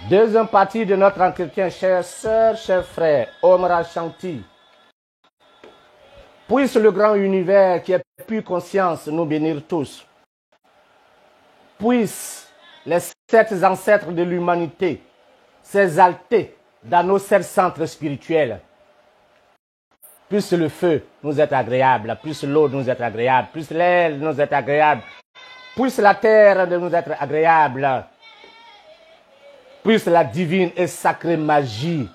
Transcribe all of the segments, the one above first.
Deuxième partie de notre entretien, chères sœurs, chers frères, Omra Shanti. Puisse le grand univers qui est pure conscience nous bénir tous. Puisse les 7 ancêtres de l'humanité s'exalter dans nos 7 centres spirituels. Puisse le feu nous être agréable, puisse l'eau nous être agréable, puisse l'air nous être agréable, puisse la terre nous être agréable, puisse la divine et sacrée magie,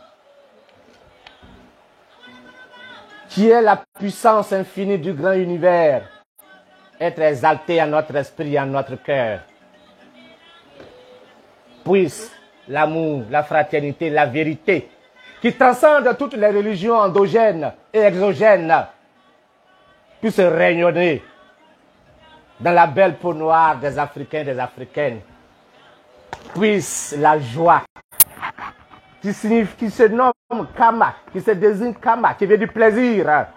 qui est la puissance infinie du grand univers, être exaltée à notre esprit et à notre cœur. Puisse l'amour, la fraternité, la vérité, qui transcende toutes les religions endogènes et exogènes, puisse rayonner dans la belle peau noire des Africains et des Africaines. Puisse la joie, qui se nomme Kama, qui se désigne Kama, qui veut du plaisir.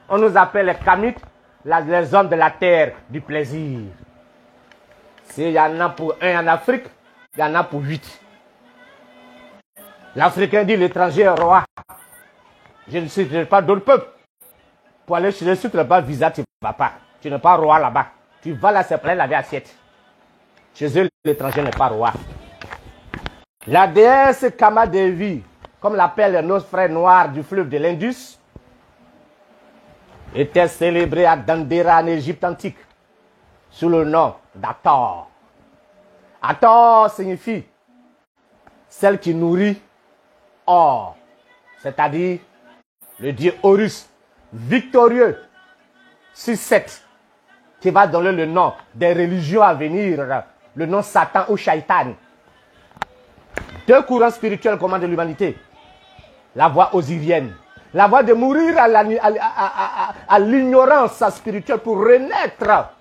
On nous appelle les Kamites, les hommes de la terre du plaisir. S'il y en a pour 1 en Afrique, il y en a pour 8. L'Africain dit l'étranger est roi. Je ne citerai pas d'autres peuples. Pour aller chez les sucres, là-bas, visa, tu ne vas pas. Tu n'es pas roi là-bas. Tu vas là, c'est plein la vie assiette. Chez eux, l'étranger n'est pas roi. La déesse Kamadevi, comme l'appellent nos frères noirs du fleuve de l'Indus, était célébrée à Dendera en Égypte antique, sous le nom d'Hathor. Hathor signifie celle qui nourrit or, c'est-à-dire le dieu Horus, victorieux sur 7, qui va donner le nom des religions à venir, le nom Satan ou Shaitan. 2 courants spirituels commandent l'humanité. La voie osirienne, la voie de mourir à l'ignorance spirituelle pour renaître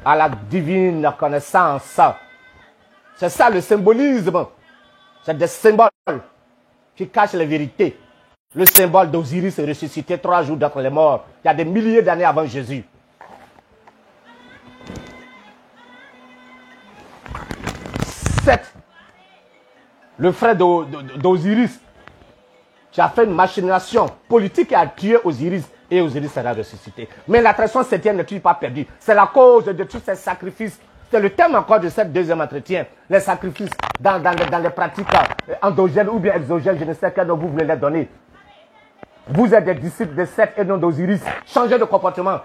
à la divine connaissance. C'est ça le symbolisme. C'est des symboles qui cachent les vérités. Le symbole d'Osiris est ressuscité 3 jours d'entre les morts, il y a des milliers d'années avant Jésus. Seth, le frère d'Osiris, qui a fait une machination politique et a tué Osiris, et Osiris sera ressuscité. Mais l'attraction septième n'est pas perdue. C'est la cause de tous ces sacrifices. C'est le thème encore de cette deuxième entretien. Les sacrifices dans les pratiques endogènes ou bien exogènes, je ne sais quel nom vous voulez les donner. Vous êtes des disciples de Seth et non d'Osiris. Changez de comportement.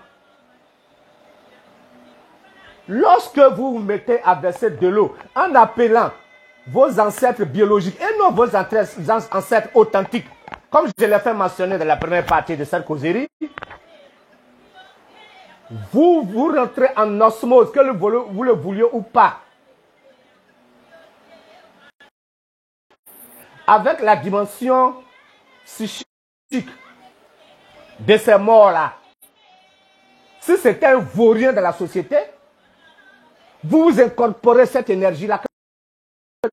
Lorsque vous vous mettez à verser de l'eau en appelant vos ancêtres biologiques et non vos ancêtres authentiques, comme je l'ai fait mentionner dans la première partie de cette causerie, vous rentrez en osmose, que vous le vouliez ou pas, avec la dimension psychique de ces morts-là. Si c'était un vaurien de la société, vous incorporez cette énergie-là que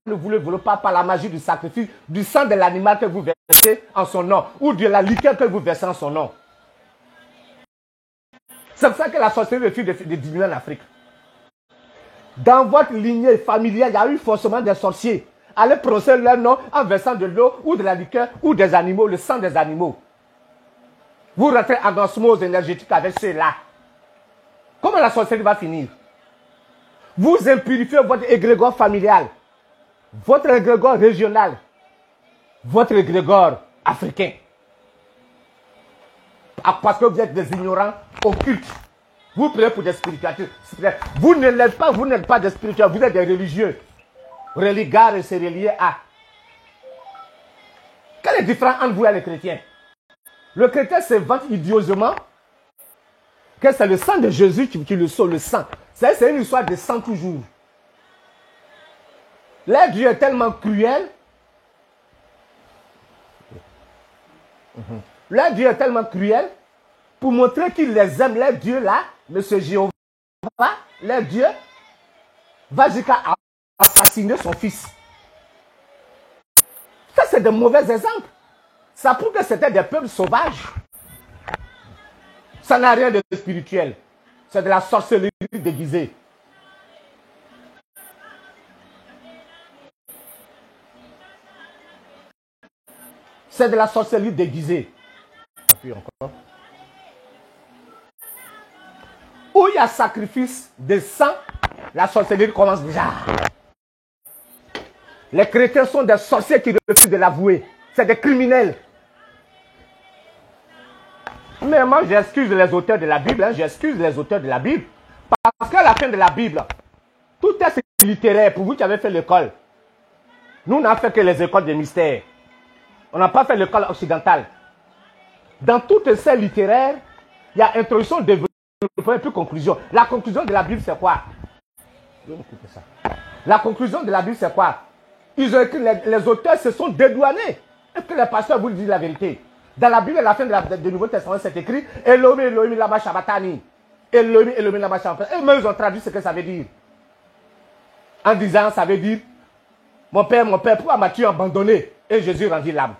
vous ne voulez pas par la magie du sacrifice, du sang de l'animal que vous versez en son nom, ou de la liqueur que vous versez en son nom. C'est pour ça que la sorcellerie refuse de diminuer en Afrique. Dans votre lignée familiale, il y a eu forcément des sorciers. Allez prononcer leur nom en versant de l'eau ou de la liqueur ou des animaux, le sang des animaux. Vous rentrez en osmose énergétique avec ceux-là. Comment la sorcellerie va finir? Vous impurifiez votre égrégore familial, votre égrégore régional, votre égrégore africain. Parce que vous êtes des ignorants occultes. Vous prenez pour des spirituels. Vous n'êtes pas des spirituels, vous êtes des religieux. Religar et se relier à. Quel est le différence entre vous et les chrétiens? Le chrétien se vante idiotement que c'est le sang de Jésus qui le sauve, le sang. C'est une histoire de sang toujours. Leur Dieu est tellement cruel. Leur Dieu est tellement cruel pour montrer qu'il les aime. Leur Dieu là, Monsieur Jéhovah, leur Dieu va jusqu'à assassiner son fils. Ça, c'est de mauvais exemples. Ça prouve que c'était des peuples sauvages. Ça n'a rien de spirituel. C'est de la sorcellerie déguisée. C'est de la sorcellerie déguisée. Appuie encore. Où il y a sacrifice de sang, la sorcellerie commence déjà. Les chrétiens sont des sorciers qui refusent de l'avouer. C'est des criminels. Mais moi, j'excuse les auteurs de la Bible. J'excuse les auteurs de la Bible. Parce qu'à la fin de la Bible, tout est littéraire. Pour vous qui avez fait l'école. Nous, on n'a fait que les écoles de mystère. On n'a pas fait l'école occidentale. Dans toutes ces littéraires, il y a introduction, développement et puis conclusion. La conclusion de la Bible, c'est quoi? La conclusion de la Bible, c'est quoi? Ils ont écrit, les auteurs se sont dédouanés. Est-ce que les pasteurs vous disent la vérité? Dans la Bible, à la fin du Nouveau Testament, c'est écrit Elohim, Elohim, lama shabatani. Elohim, Elohim, lama shabatani. Et même ils ont traduit ce que ça veut dire. En disant, ça veut dire mon père, pourquoi m'as-tu abandonné? Et Jésus rendit l'âme.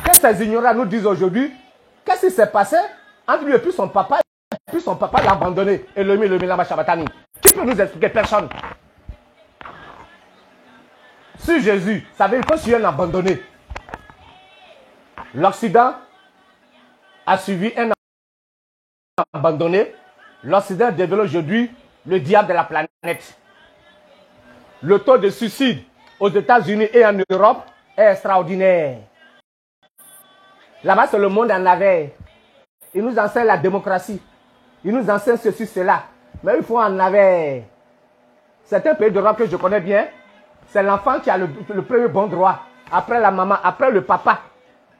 Qu'est-ce que ces ignorants nous disent aujourd'hui? Qu'est-ce qui s'est passé entre lui et puis son papa? Et puis son papa l'a abandonné. Elohim, Elohim, lama shabatani. Qui peut nous expliquer? Personne. Si Jésus, ça veut dire que si un abandonné, l'Occident a suivi un abandonné. L'Occident développe aujourd'hui le diable de la planète. Le taux de suicide aux États-Unis et en Europe est extraordinaire. Là-bas, c'est le monde en avait. Ils nous enseignent la démocratie. Ils nous enseignent ceci, cela. Mais il faut en avait. C'est un pays d'Europe que je connais bien. C'est l'enfant qui a le premier bon droit. Après la maman, après le papa.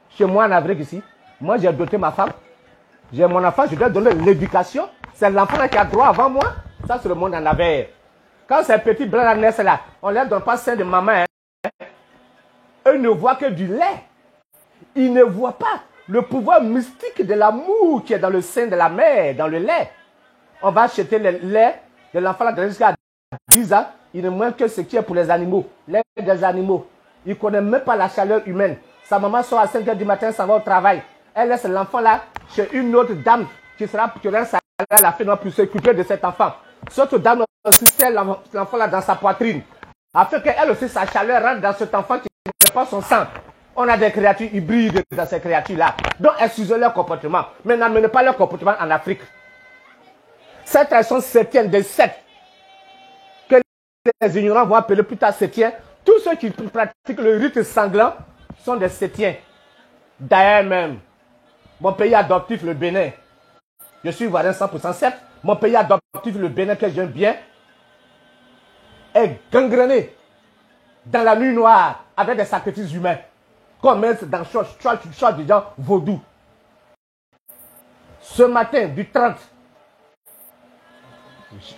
Chez moi en Afrique ici, moi j'ai doté ma femme. J'ai mon enfant, je dois donner l'éducation. C'est l'enfant qui a droit avant moi. Ça, c'est le monde en avait. Quand ces petits blancs naissent là, on ne leur donne pas sein de maman. Hein. Eux ne voient que du lait. Ils ne voient pas le pouvoir mystique de l'amour qui est dans le sein de la mère, dans le lait. On va acheter le lait de l'enfant là jusqu'à 10 ans. Il ne manque que ce qui est pour les animaux. Lait des animaux. Il ne connaît même pas la chaleur humaine. Sa maman sort à 5 h du matin, s'en va au travail. Elle laisse l'enfant là chez une autre dame qui aura un salaire à la fin pour s'occuper de cet enfant. Cette dame aussi serre l'enfant là dans sa poitrine. Afin qu'elle aussi, sa chaleur rentre dans cet enfant qui n'est pas son sang. On a des créatures hybrides dans ces créatures-là. Donc, excusez leur comportement. Mais n'amenez pas leur comportement en Afrique. Cette tradition septième des sept, que les ignorants vont appeler plus tard septiens, tous ceux qui pratiquent le rite sanglant sont des septiens. D'ailleurs même, mon pays adoptif, le Bénin, je suis ivoirien 100% sept, mon pays adoptif, le Bénin, que j'aime bien, est gangrené dans la nuit noire avec des sacrifices humains. Comme dans le church du genre vaudou. Ce matin,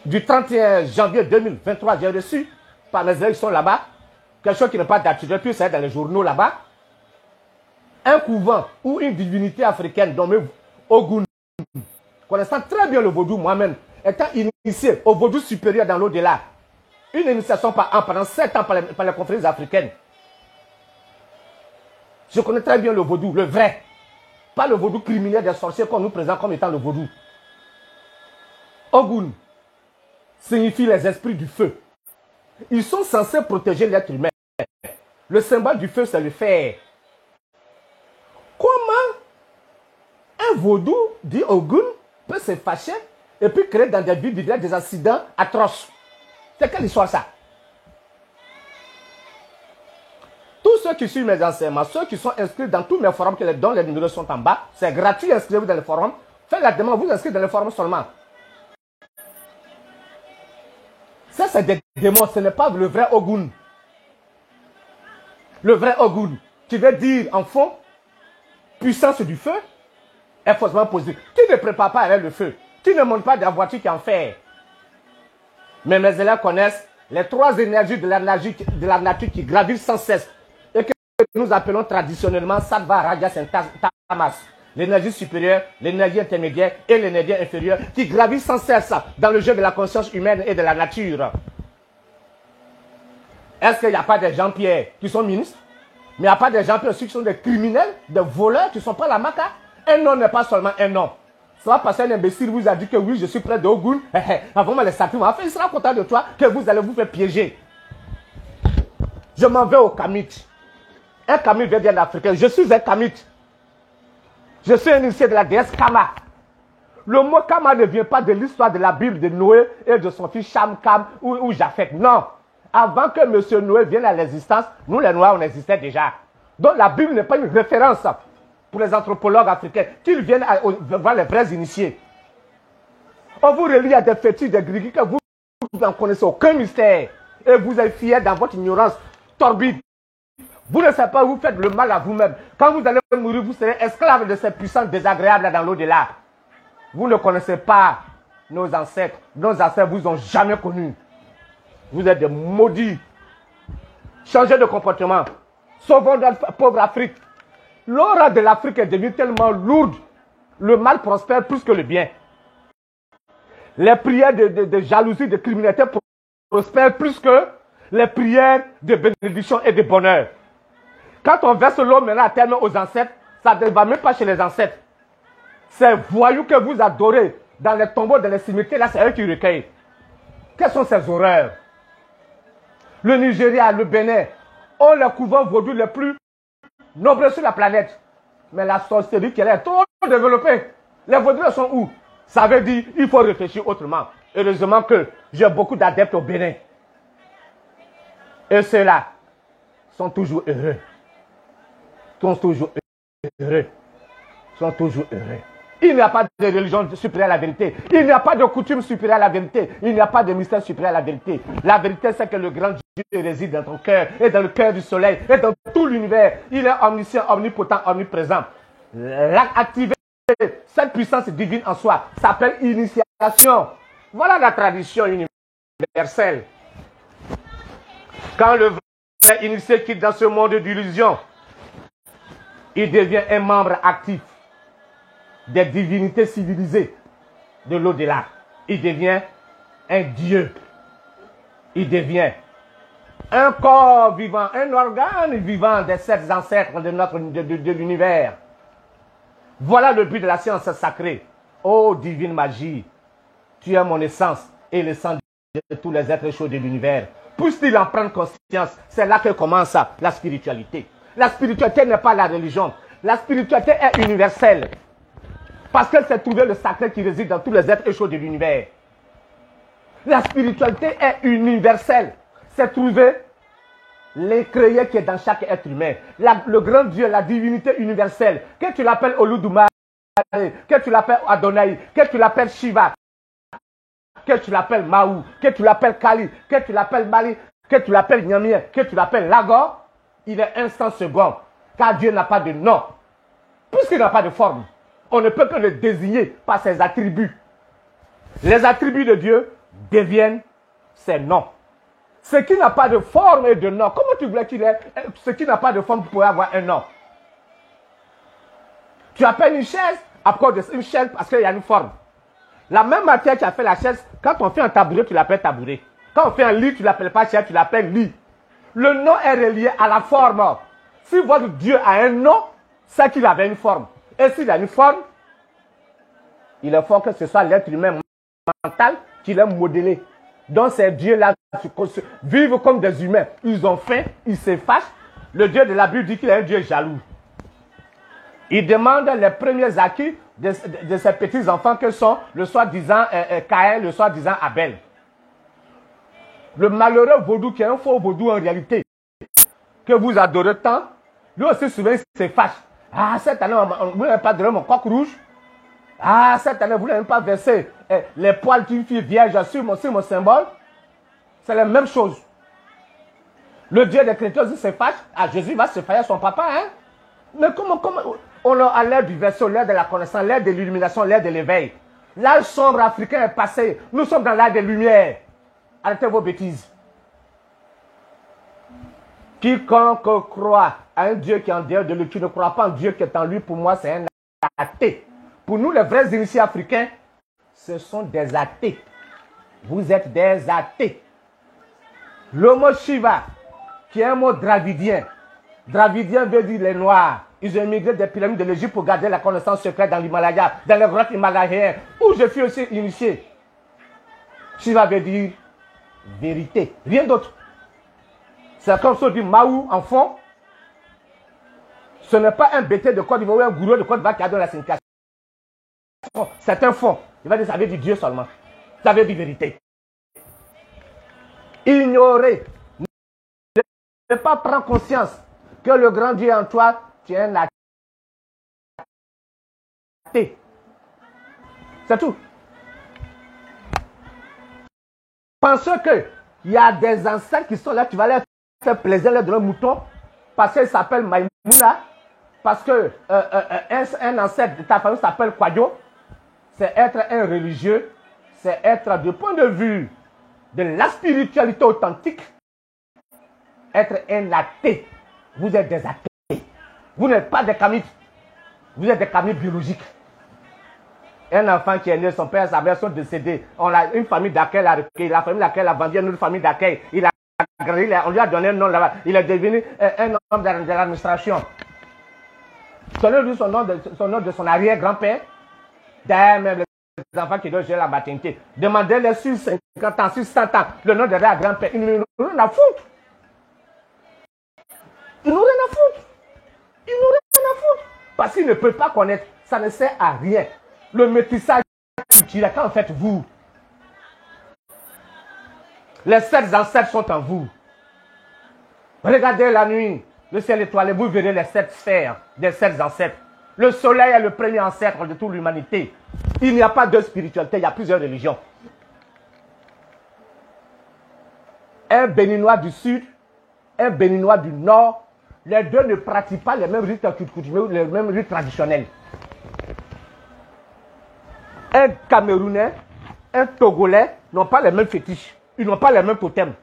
du 31 janvier 2023, j'ai reçu par les élections là-bas, quelque chose qui n'est pas d'actualité, puis c'est dans les journaux là-bas, un couvent ou une divinité africaine nommée Ogun, connaissant très bien le vaudou moi-même, étant initié au vaudou supérieur dans l'au-delà, une initiation par an pendant 7 ans par les conférences africaines. Je connais très bien le vaudou, le vrai. Pas le vaudou criminel des sorciers qu'on nous présente comme étant le vaudou. Ogun signifie les esprits du feu. Ils sont censés protéger l'être humain. Le symbole du feu, c'est le fer. Comment un vaudou, dit Ogun, peut se fâcher et puis créer dans des villes des accidents atroces? C'est quelle histoire ça? Tous ceux qui suivent mes enseignements, ceux qui sont inscrits dans tous mes forums, dont les numéros sont en bas, c'est gratuit, inscrivez-vous dans les forums. Faites la demande, vous inscrivez dans les forums seulement. Ça, c'est des démons, ce n'est pas le vrai Ogun. Le vrai Ogun, qui veut dire, en fond, puissance du feu, est forcément positif. Tu ne prépares pas avec le feu. Tu ne montes pas de la voiture qui en fait. Mais mes élèves connaissent les trois énergies de la nature qui gravissent sans cesse. Et que nous appelons traditionnellement Sattva, Rajas et Tamas. L'énergie supérieure, l'énergie intermédiaire et l'énergie inférieure qui gravissent sans cesse dans le jeu de la conscience humaine et de la nature. Est-ce qu'il n'y a pas des Jean-Pierre qui sont ministres? Mais il n'y a pas des Jean-Pierre aussi qui sont des criminels, des voleurs qui ne sont pas la maca? Un nom n'est pas seulement un nom. Ça va passer un imbécile vous a dit que oui, je suis près de Ogun. Avant les sacrifices, il sera content de toi que vous allez vous faire piéger. Je m'en vais au Kamite. Un Kamite veut dire l'Africain. Je suis un Kamite. Je suis un initié de la déesse Kama. Le mot Kama ne vient pas de l'histoire de la Bible de Noé et de son fils Cham, Kam ou Japheth. Non. Avant que M. Noé vienne à l'existence, nous les Noirs, on existait déjà. Donc la Bible n'est pas une référence pour les anthropologues africains, qu'ils viennent voir les vrais initiés. On vous relie à des fétiches, des grigis que vous n'en connaissez aucun mystère. Et vous êtes fiers dans votre ignorance torbide. Vous ne savez pas, vous faites le mal à vous-même. Quand vous allez mourir, vous serez esclave de ces puissances désagréables dans l'au-delà. Vous ne connaissez pas nos ancêtres. Nos ancêtres vous ont jamais connus. Vous êtes des maudits. Changez de comportement. Sauvons notre pauvre Afrique. L'aura de l'Afrique est devenue tellement lourde. Le mal prospère plus que le bien. Les prières de jalousie, de criminalité prospèrent plus que les prières de bénédiction et de bonheur. Quand on verse l'eau maintenant à terme aux ancêtres, ça ne va même pas chez les ancêtres. Ces voyous que vous adorez dans les tombeaux, dans les cimetières, là, c'est eux qui recueillent. Quelles sont ces horreurs? Le Nigeria, le Bénin, ont les couvents vaudous les plus nombreux sur la planète. Mais la sorcellerie qui est trop développée. Les vaudous sont où? Ça veut dire qu'il faut réfléchir autrement. Heureusement que j'ai beaucoup d'adeptes au Bénin. Et ceux-là sont toujours heureux. Sont toujours heureux. Sont toujours heureux. Il n'y a pas de religion supérieure à la vérité. Il n'y a pas de coutume supérieure à la vérité. Il n'y a pas de mystère supérieur à la vérité. La vérité, c'est que le grand Dieu réside dans ton cœur et dans le cœur du soleil et dans tout l'univers. Il est omniscient, omnipotent, omniprésent. Activer cette puissance divine en soi s'appelle initiation. Voilà la tradition universelle. Quand le vrai initié quitte dans ce monde d'illusion, il devient un membre actif des divinités civilisées de l'au-delà. Il devient un Dieu. Il devient un corps vivant, un organe vivant des sept ancêtres de l'univers. Voilà le but de la science sacrée. Ô divine magie, tu es mon essence et l'essence de tous les êtres chauds de l'univers. Puisse-t-il en prendre conscience? C'est là que commence la spiritualité. La spiritualité n'est pas la religion. La spiritualité est universelle. Parce qu'elle s'est trouvée le sacré qui réside dans tous les êtres chauds de l'univers. La spiritualité est universelle. C'est trouver l'incréé qui est dans chaque être humain. Le grand Dieu, la divinité universelle. Que tu l'appelles Oludumare, que tu l'appelles Adonai, que tu l'appelles Shiva, que tu l'appelles Maou, que tu l'appelles Kali, que tu l'appelles Mali, que tu l'appelles Nyamien, que tu l'appelles Lagor, il est instant second. Car Dieu n'a pas de nom. Puisqu'il n'a pas de forme, on ne peut que le désigner par ses attributs. Les attributs de Dieu deviennent ses noms. Ce qui n'a pas de forme et de nom, comment tu voulais qu'il ait ce qui n'a pas de forme pour avoir un nom? Tu appelles une chaise à cause d'une chaise parce qu'il y a une forme. La même matière qui a fait la chaise, quand on fait un tabouret, tu l'appelles tabouret. Quand on fait un lit, tu ne l'appelles pas chaise, tu l'appelles lit. Le nom est relié à la forme. Si votre Dieu a un nom, c'est qu'il avait une forme. Et s'il a une forme, il est fort que ce soit l'être humain mental qui l'a modélé. Donc ces dieux-là vivent comme des humains. Ils ont faim, ils se fâchent. Le Dieu de la Bible dit qu'il est un Dieu jaloux. Il demande les premiers acquis de ces petits-enfants que sont le soi-disant Caïn, le soi-disant Abel. Le malheureux vaudou qui est un faux vaudou en réalité, que vous adorez tant, lui aussi souvent il se fâche. Ah, cette année, vous n'avez pas donné mon coq rouge. Ah, cette année, vous n'avez pas versé les poils d'une fille vierge sur mon symbole. C'est la même chose. Le Dieu des chrétiens se fâche. Ah, Jésus va se fâcher à son papa, hein? Mais comment on a l'ère du verset, l'ère de la connaissance, l'ère de l'illumination, l'ère de l'éveil. L'âge sombre africain est passé. Nous sommes dans l'âge des lumières. Arrêtez vos bêtises. Quiconque croit à un Dieu qui est en dehors de lui, qui ne croit pas en Dieu qui est en lui, pour moi, c'est un athée. Pour nous, les vrais initiés africains, ce sont des athées. Vous êtes des athées. Le mot Shiva, qui est un mot dravidien. Dravidien veut dire les Noirs. Ils ont émigré des pyramides de l'Égypte pour garder la connaissance secrète dans l'Himalaya, dans les grottes himalayennes, où je suis aussi initié. Shiva veut dire vérité, rien d'autre. C'est comme ça dit Maou en fond. Ce n'est pas un bêté de Côte d'Ivoire ou un gourou de Côte d'Ivoire qui a donné la signification. C'est un fond. Il va dire ça veut dire Dieu seulement. Ça veut dire vérité. Ignorer. Ne pas prendre conscience que le grand Dieu en toi, tu es un athée. C'est tout. Pensez qu'il y a des ancêtres qui sont là, tu vas leur faire plaisir, leur donner un mouton, parce qu'ils s'appellent Maïmouna, parce que un ancêtre de ta famille s'appelle Kwadjo. C'est être un religieux, c'est être du point de vue de la spiritualité authentique, être un athée. Vous êtes des athées. Vous n'êtes pas des kamites. Vous êtes des kamites biologiques. Un enfant qui est né, son père et sa mère sont décédés. On a une famille d'accueil, la famille d'accueil a vendu une autre famille d'accueil. Il a grandi, on lui a donné un nom là-bas. Il est devenu un homme de l'administration. Son nom de son arrière-grand-père. D'ailleurs, même les enfants qui doivent gérer la maternité. Demandez-les sur 50 ans, sur 100 ans, le nom de leur grand-père. Ils n'ont rien à foutre. Ils n'ont rien à foutre. Ils n'ont rien à foutre. Parce qu'ils ne peuvent pas connaître. Ça ne sert à rien. Le métissage culturel, quand en faites vous, les 7 ancêtres sont en vous. Regardez la nuit, le ciel étoilé, vous verrez les 7 sphères des 7 ancêtres. Le soleil est le premier ancêtre de toute l'humanité. Il n'y a pas de spiritualité, il y a plusieurs religions. Un béninois du sud, un béninois du nord, les deux ne pratiquent pas les mêmes rites coutumiers, les mêmes rites traditionnels. Un Camerounais, un Togolais n'ont pas les mêmes fétiches. Ils n'ont pas les mêmes totems.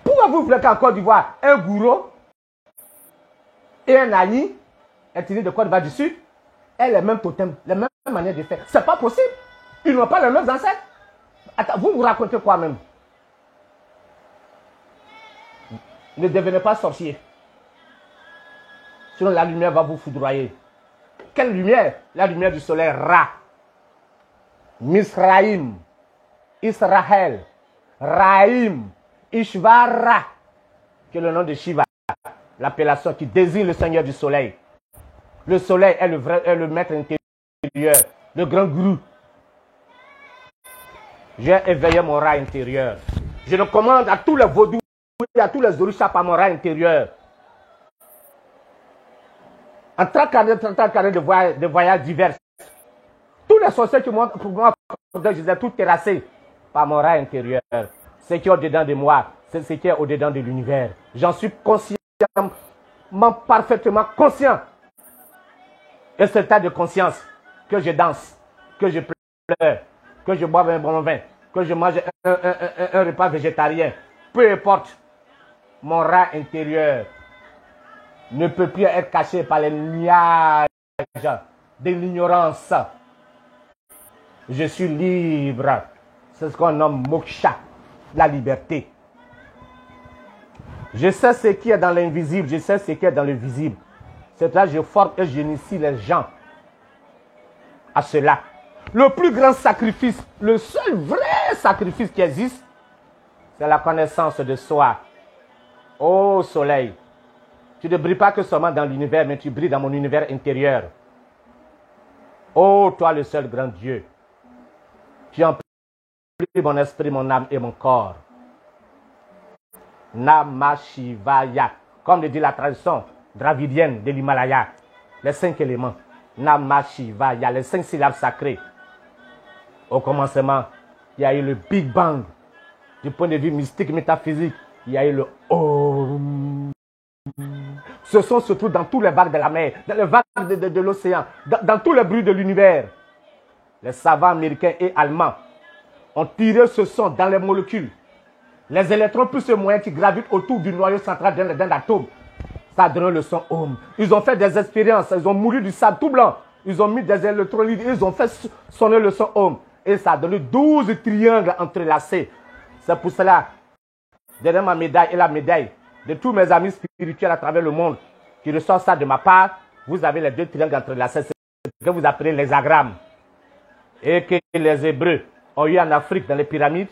Pourquoi vous voulez qu'en Côte d'Ivoire, un gourou et un Ani, ethnie de Côte d'Ivoire du Sud, aient les mêmes totems, les mêmes manières de faire? C'est pas possible. Ils n'ont pas les mêmes ancêtres. Attends, vous racontez quoi même? Ne devenez pas sorcier. Sinon la lumière va vous foudroyer. Quelle lumière? La lumière du soleil Ra. Misraïm, Israël, Raïm, Ishvara, qui est le nom de Shiva, l'appellation qui désigne le Seigneur du soleil. Le soleil est le maître intérieur, le grand gourou. J'ai éveillé mon rat intérieur. Je le commande à tous les vaudous et à tous les orishas par mon rat intérieur. En 30 années de voyages divers, tous les sorciers qui m'ont tout terrassé par mon rat intérieur. Ce qui est au-dedans de moi, c'est ce qui est au-dedans de l'univers. J'en suis consciemment, parfaitement conscient. Et c'est état de conscience que je danse, que je pleure, que je bois un bon vin, que je mange un repas végétarien. Peu importe, mon rat intérieur ne peut plus être caché par les nuages de l'ignorance. Je suis libre. C'est ce qu'on nomme moksha, la liberté. Je sais ce qui est dans l'invisible, je sais ce qui est dans le visible. C'est là que je forme et j'initie les gens à cela. Le plus grand sacrifice, le seul vrai sacrifice qui existe, c'est la connaissance de soi. Ô soleil, tu ne brilles pas que seulement dans l'univers, mais tu brilles dans mon univers intérieur. Ô toi le seul grand Dieu, tu emplis mon esprit, mon âme et mon corps. Namah Shivaya, comme le dit la tradition dravidienne de l'Himalaya, les 5 éléments. Namah Shivaya, les 5 syllabes sacrées. Au commencement, il y a eu le Big Bang. Du point de vue mystique, métaphysique, il y a eu le Om. Ce sont surtout dans tous les vagues de la mer, dans les vagues de l'océan, dans tous les bruits de l'univers. Les savants américains et allemands ont tiré ce son dans les molécules. Les électrons plus ce moyen qui gravitent autour du noyau central d'un atome. Ça a donné le son Om. Ils ont fait des expériences, ils ont moulu du sable tout blanc. Ils ont mis des électrolytes, ils ont fait sonner le son Om. Et ça a donné 12 triangles entrelacés. C'est pour cela, derrière ma médaille et la médaille de tous mes amis spirituels à travers le monde qui reçoivent ça de ma part, vous avez les 2 triangles entrelacés, c'est ce que vous appelez l'hexagramme. Et que les Hébreux ont eu en Afrique dans les pyramides,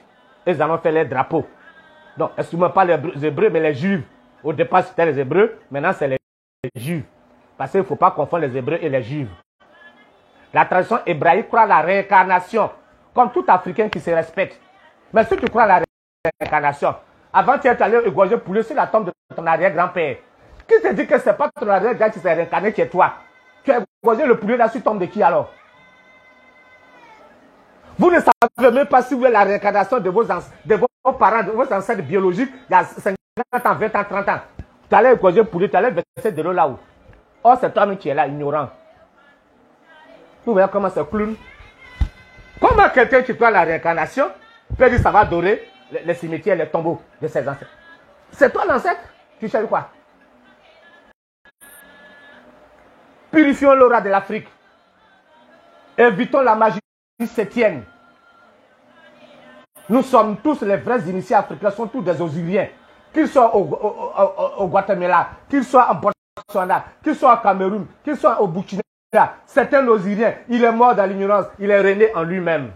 ils en ont fait les drapeaux. Donc, excusez-moi, pas les Hébreux, mais les Juifs. Au départ, c'était les Hébreux, maintenant, c'est les Juifs. Parce qu'il ne faut pas confondre les Hébreux et les Juifs. La tradition hébraïque croit à la réincarnation, comme tout Africain qui se respecte. Mais si tu crois à la réincarnation, avant tu es allé égorger poulet sur la tombe de ton arrière-grand-père. Qui te dit que ce n'est pas ton arrière-grand qui s'est réincarné qui est toi? Tu as égorgé le poulet là sur tombe de qui alors? Vous ne savez même pas si vous êtes la réincarnation de vos parents, de vos ancêtres biologiques, il y a 50 ans, 20 ans, 30 ans. Tu allais égorger poulet, tu allais verser de l'eau là-haut. Or, c'est toi-même qui es là, ignorant. Vous voyez comment c'est clown? Comment quelqu'un qui croit à la réincarnation peut dire ça va adorer les cimetières, les tombeaux de ses ancêtres? C'est toi l'ancêtre? Tu cherches quoi? Purifions l'aura de l'Afrique. Évitons la magie septième. Nous sommes tous les vrais initiés africains, sont tous des Osiriens. Qu'ils soient au Guatemala, qu'ils soient en Botswana, qu'ils soient au Cameroun, qu'ils soient au Burkina. C'est un Osirien, il est mort dans l'ignorance, il est rené en lui-même.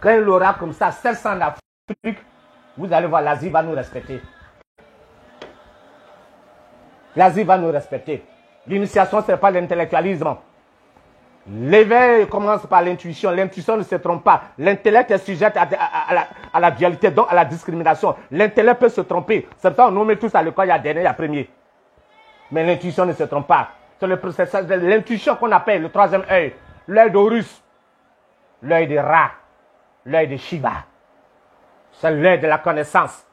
Quand il aura comme ça 700 en Afrique, vous allez voir, l'Asie va nous respecter. L'Asie va nous respecter. L'initiation, ce n'est pas l'intellectualisme. L'éveil commence par l'intuition. L'intuition ne se trompe pas. L'intellect est sujet à la dualité, donc à la discrimination. L'intellect peut se tromper. C'est pour ça qu'on nous met tous à l'école, il y a dernier, il y a premier. Mais l'intuition ne se trompe pas. C'est le processus de l'intuition qu'on appelle le troisième œil. L'œil d'Horus, l'œil de Ra, l'œil de Shiva. C'est l'œil de la connaissance.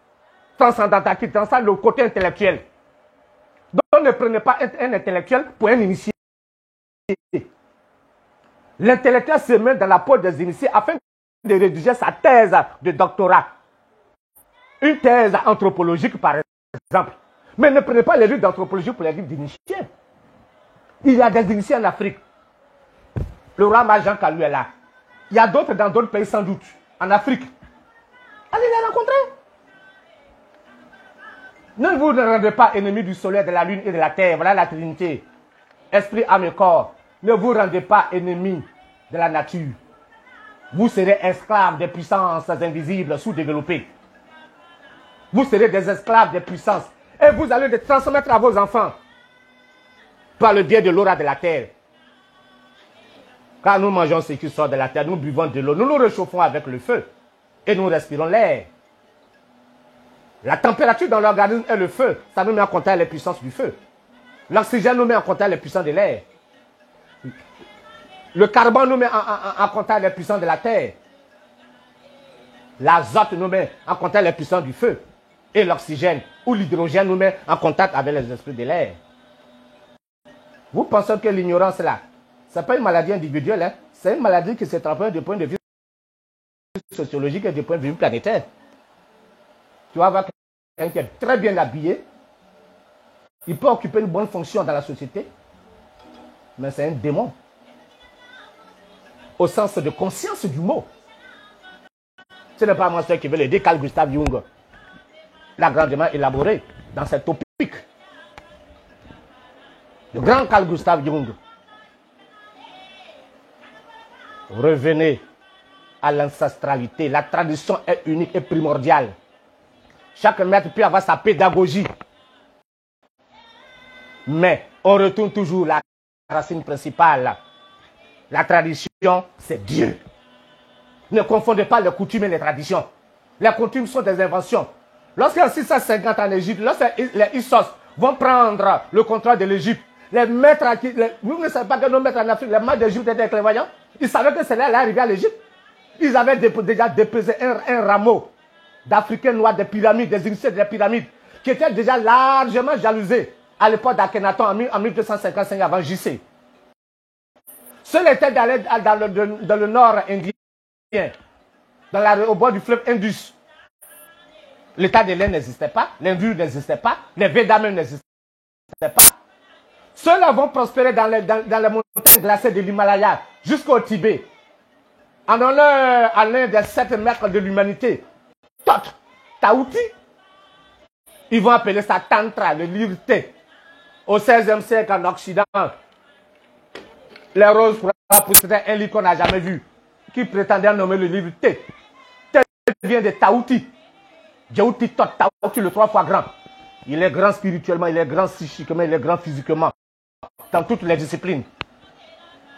Transcendantal qui transcende le côté intellectuel. Donc ne prenez pas un intellectuel pour un initié. L'intellectuel se met dans la peau des initiés afin de rédiger sa thèse de doctorat. Une thèse anthropologique par exemple. Mais ne prenez pas les livres d'anthropologie pour les livres d'initiés. Il y a des initiés en Afrique. Le roi Majan Kalou est là. Il y a d'autres dans d'autres pays sans doute. En Afrique. Allez les rencontrer. Ne vous rendez pas ennemis du soleil, de la lune et de la terre. Voilà la Trinité. Esprit, âme et corps. Ne vous rendez pas ennemis de la nature. Vous serez esclaves des puissances invisibles sous-développées. Vous serez des esclaves des puissances. Et vous allez les transmettre à vos enfants. Par le biais de l'aura de la terre. Quand nous mangeons ce qui sort de la terre, nous buvons de l'eau. Nous nous réchauffons avec le feu. Et nous respirons l'air. La température dans l'organisme est le feu. Ça nous met en contact les puissances du feu. L'oxygène nous met en contact les puissances de l'air. Le carbone nous met en contact les puissances de la terre. L'azote nous met en contact les puissances du feu. Et l'oxygène ou l'hydrogène nous met en contact avec les esprits de l'air. Vous pensez que l'ignorance là, ce n'est pas une maladie individuelle, hein? C'est une maladie qui se transforme du point de vue sociologique et du point de vue planétaire. Tu vas voir quelqu'un qui est très bien habillé, il peut occuper une bonne fonction dans la société, mais c'est un démon. Au sens de conscience du mot. Ce n'est pas moi seul qui veut l'aider, Carl Gustav Jung l'a grandement élaboré dans cette topique. Le grand Carl Gustav Jung. Revenez à l'ancestralité. La tradition est unique et primordiale. Chaque maître peut avoir sa pédagogie. Mais on retourne toujours à la racine principale. La tradition, c'est Dieu. Ne confondez pas les coutumes et les traditions. Les coutumes sont des inventions. Lorsqu'en 650 en Égypte, lorsque les Issos vont prendre le contrôle de l'Égypte, les maîtres, vous ne savez pas que nos maîtres en Afrique, les maîtres d'Égypte étaient clairvoyants. Ils savaient que c'est là arrivé à l'Égypte. Ils avaient déjà déposé un rameau d'Africains noirs des pyramides, des initiés des pyramides, qui étaient déjà largement jalousés à l'époque d'Akhenaton en 1255 avant JC. Ceux étaient dans le nord indien, au bord du fleuve Indus. L'état de l'Inde n'existait pas, l'Indus n'existait pas, les Védas même n'existaient pas. Ceux-là vont prospérer dans les montagnes glacées de l'Himalaya jusqu'au Tibet. En honneur à l'un des 7 maîtres de l'humanité, Tot Taouti. Ils vont appeler ça Tantra, le livre T. Au XVIe siècle en Occident, les roses pour un livre qu'on n'a jamais vu, qui prétendait nommer le livre T. vient de Taouti. Djaouti Tot, Taouti, le 3 fois grand. Il est grand spirituellement, il est grand psychiquement, il est grand physiquement. Dans toutes les disciplines.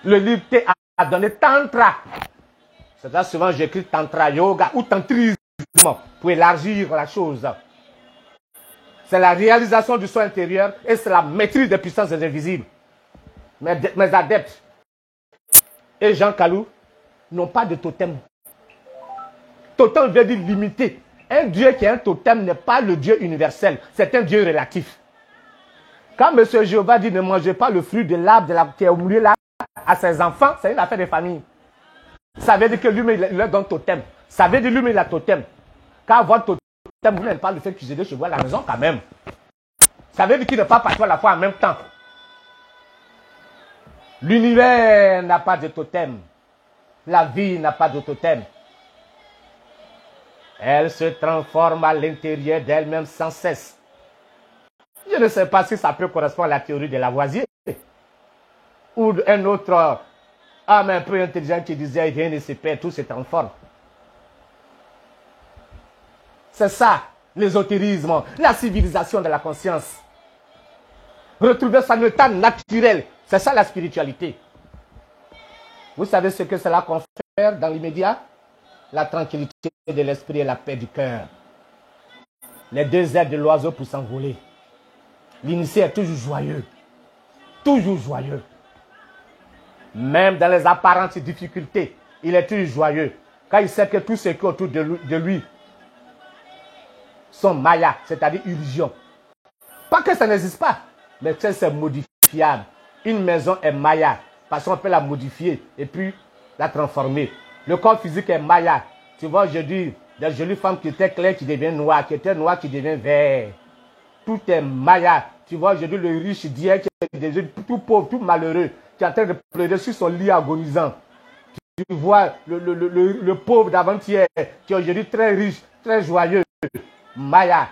Le livre T a donné Tantra. C'est là souvent j'écris Tantra Yoga ou Tantrisme pour élargir la chose. C'est la réalisation du soi intérieur et c'est la maîtrise des puissances invisibles. Mes adeptes et Jean Kalou n'ont pas de totem. Totem veut dire limité. Un Dieu qui est un totem n'est pas le Dieu universel, c'est un Dieu relatif. Quand M. Jéhovah dit ne mangez pas le fruit de l'arbre qui est au milieu là à ses enfants, c'est une affaire de famille. Ça veut dire que lui-même il leur donne totem. Ça veut dire lui-même il a totem. Quand avoir totem, vous n'avez pas le fait cuisiner chez vous à la maison quand même. Ça veut dire qu'il ne pas partout à la fois en même temps. L'univers n'a pas de totem. La vie n'a pas de totem. Elle se transforme à l'intérieur d'elle-même sans cesse. Je ne sais pas si ça peut correspondre à la théorie de Lavoisier. Ou un autre homme un peu intelligent qui disait rien ne se perd, tout se transforme. C'est ça, l'ésotérisme, la civilisation de la conscience. Retrouver son état naturel, c'est ça la spiritualité. Vous savez ce que cela confère dans l'immédiat? La tranquillité de l'esprit et la paix du cœur. Les deux ailes de l'oiseau pour s'envoler. L'initié est toujours joyeux. Toujours joyeux. Même dans les apparentes difficultés, il est toujours joyeux. Quand il sait que tout ce qui est autour de lui sont maya, c'est-à-dire illusion. Pas que ça n'existe pas, mais que c'est modifiable. Une maison est maya, parce qu'on peut la modifier et puis la transformer. Le corps physique est maya. Tu vois, je dis, des jolies femmes qui étaient claires qui deviennent noires, qui étaient noires qui deviennent verts. Tout est maya. Tu vois, je dis le riche d'hier qui est tout pauvre, tout malheureux, qui est en train de pleurer sur son lit agonisant. Tu vois le pauvre d'avant-hier, qui est aujourd'hui très riche, très joyeux. Maya,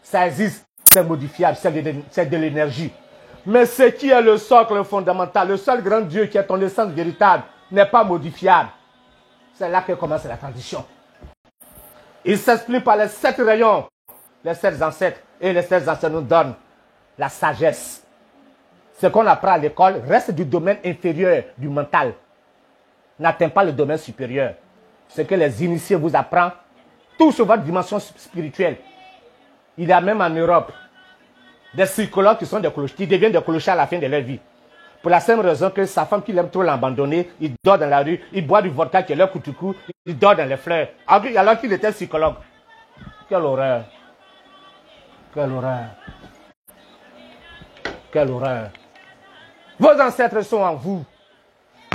ça existe, c'est modifiable, c'est de l'énergie. Mais ce qui est le socle fondamental, le seul grand Dieu qui est ton essence véritable, n'est pas modifiable. C'est là que commence la transition. Il s'explique par les 7 rayons, les 7 ancêtres. Et les 7 ancêtres nous donnent la sagesse. Ce qu'on apprend à l'école reste du domaine inférieur du mental. N'atteint pas le domaine supérieur. Ce que les initiés vous apprennent, tout sur votre dimension spirituelle. Il y a même en Europe des psychologues qui sont des clochers, qui deviennent des clochards à la fin de leur vie. Pour la simple raison que sa femme qui l'aime trop l'a abandonné, il dort dans la rue, il boit du vodka qui est leur coutucou, il dort dans les fleurs. Alors qu'il était psychologue. Quelle horreur. Quelle horreur. Quelle horreur. Vos ancêtres sont en vous.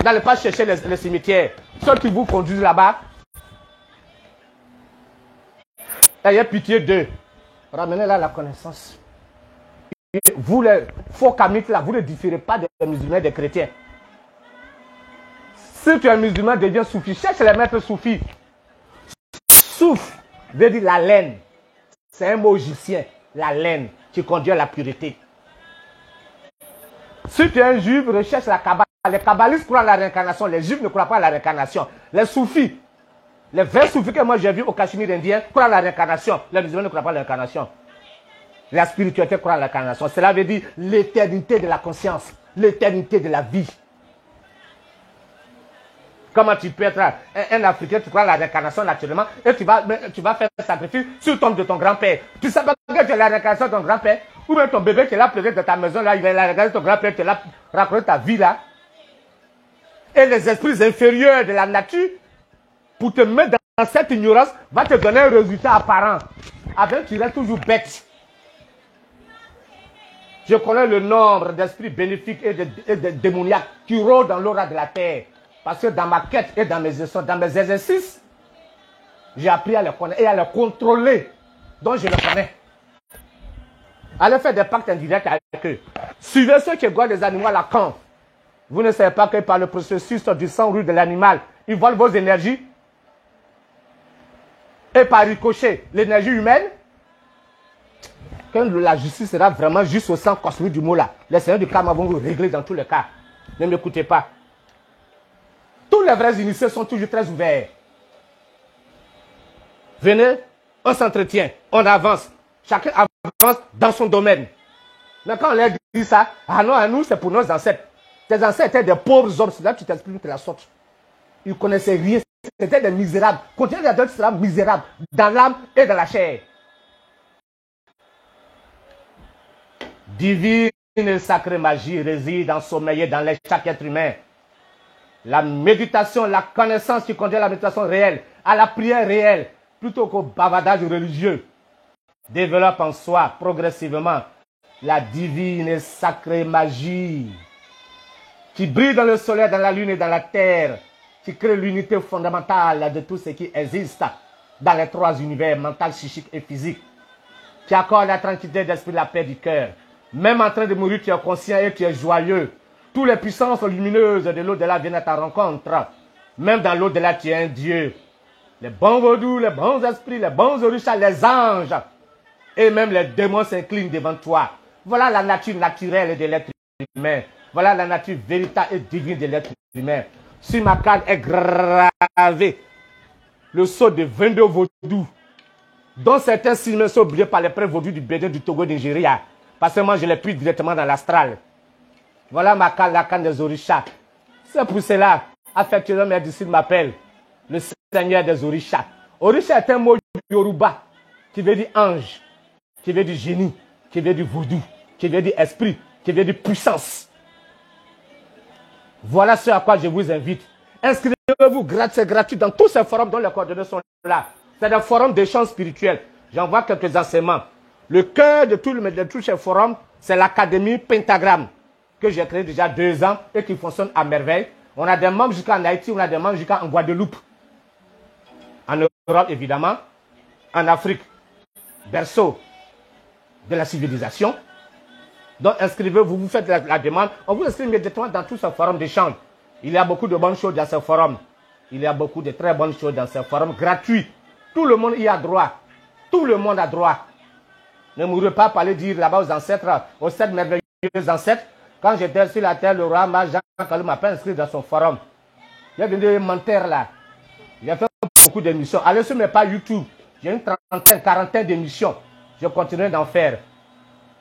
N'allez pas chercher les cimetières. Ceux qui vous conduisent là-bas, ayez pitié d'eux. Ramenez-la la connaissance. Vous, les faux kamites là, vous ne différez pas des musulmans et des chrétiens. Si tu es musulman, deviens soufi. Cherche les maîtres soufis. Souf veut dire la laine. C'est un mot égyptien. La laine qui conduit à la pureté. Si tu es un juif, recherche la Kabbale. Les kabbalistes croient à la réincarnation. Les juifs ne croient pas à la réincarnation. Les soufis, les vrais soufis que moi j'ai vus au Cachemire indien, croient à la réincarnation. Les musulmans ne croient pas à la réincarnation. La spiritualité croit à l'incarnation. Cela veut dire l'éternité de la conscience, l'éternité de la vie. Comment tu peux être un Africain, tu crois à la réincarnation naturellement, et tu vas faire un sacrifice sur le tombe de ton grand-père. Tu sais pas que tu as la réincarnation de ton grand-père, ou même ton bébé qui est là, pleuré de ta maison, là, il a la réincarnation de ton grand-père, qui est là, raconter ta vie là. Et les esprits inférieurs de la nature, pour te mettre dans cette ignorance, va te donner un résultat apparent. Avec tu restes toujours bête. Je connais le nombre d'esprits bénéfiques et de démoniaques qui rôdent dans l'aura de la terre. Parce que dans ma quête et dans mes exercices, j'ai appris à les connaître et à les contrôler. Donc je les connais. Allez faire des pactes indirects avec eux. Suivez ceux qui gardent les animaux à la camp. Vous ne savez pas que par le processus du sang rouge de l'animal, ils volent vos énergies. Et par ricochet, l'énergie humaine. Quand la justice sera vraiment juste au sens cosmique du mot là, les seigneurs du karma vont vous régler dans tous les cas. Ne m'écoutez pas. Tous les vrais initiés sont toujours très ouverts. Venez, on s'entretient, on avance. Chacun avance dans son domaine. Mais quand on leur dit ça, ah non, à nous, c'est pour nos ancêtres. Tes ancêtres étaient des pauvres hommes, c'est là que tu t'exprimes de la sorte. Ils ne connaissaient rien, c'était des misérables. Continue d'être tu seras misérable dans l'âme et dans la chair. Divine et sacrée magie réside ensommeillée dans chaque être humain. La méditation, la connaissance qui conduit à la méditation réelle, à la prière réelle, plutôt qu'au bavardage religieux, développe en soi progressivement la divine et sacrée magie qui brille dans le soleil, dans la lune et dans la terre, qui crée l'unité fondamentale de tout ce qui existe dans les trois univers, mental, psychique et physique, qui accorde la tranquillité d'esprit, la paix du cœur. Même en train de mourir, tu es conscient et tu es joyeux. Toutes les puissances lumineuses de l'au-delà viennent à ta rencontre. Même dans l'au-delà, tu es un Dieu. Les bons vaudous, les bons esprits, les bons orishas, les anges et même les démons s'inclinent devant toi. Voilà la nature naturelle de l'être humain. Voilà la nature véritable et divine de l'être humain. Sur ma canne est gravé le sceau de 22 vaudous, dont certains signes sont oubliés par les prêtres vaudous du Bénin, du Togo, du Nigeria. Parce que moi, je les pris directement dans l'astral. Voilà ma canne, la canne des orishas. C'est pour cela, affectueusement, mes disciples m'appellent le Seigneur des orishas. Orisha est un mot yoruba qui veut dire ange, qui veut dire génie, qui veut dire vaudou, qui veut dire esprit, qui veut dire puissance. Voilà ce à quoi je vous invite. Inscrivez-vous, c'est gratuit dans tous ces forums dont les coordonnées sont là. C'est des forums d'échange spirituel. J'envoie quelques enseignements. Le cœur de tous ces forums, c'est l'Académie Pentagramme, que j'ai créé déjà 2 ans et qui fonctionne à merveille. On a des membres jusqu'en Haïti, on a des membres jusqu'en Guadeloupe. En Europe, évidemment. En Afrique, berceau de la civilisation. Donc, inscrivez-vous, vous faites la demande. On vous inscrit immédiatement dans tous ces forums d'échange. Il y a beaucoup de bonnes choses dans ces forums. Il y a beaucoup de très bonnes choses dans ces forums gratuits. Tout le monde y a droit. Tout le monde a droit. Ne mourrez pas par aller dire là-bas aux ancêtres, aux 7 merveilleux ancêtres. Quand j'étais sur la terre, le roi Jean Kalou m'a pas inscrit dans son forum. Il y a des menteurs là. Il a fait beaucoup d'émissions. Allez sur mes pages YouTube. J'ai une quarantaine d'émissions. Je continuerai d'en faire.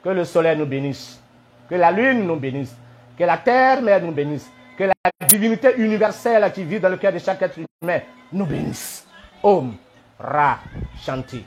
Que le soleil nous bénisse. Que la lune nous bénisse. Que la terre mère nous bénisse. Que la divinité universelle qui vit dans le cœur de chaque être humain nous bénisse. Om Ra Shanti.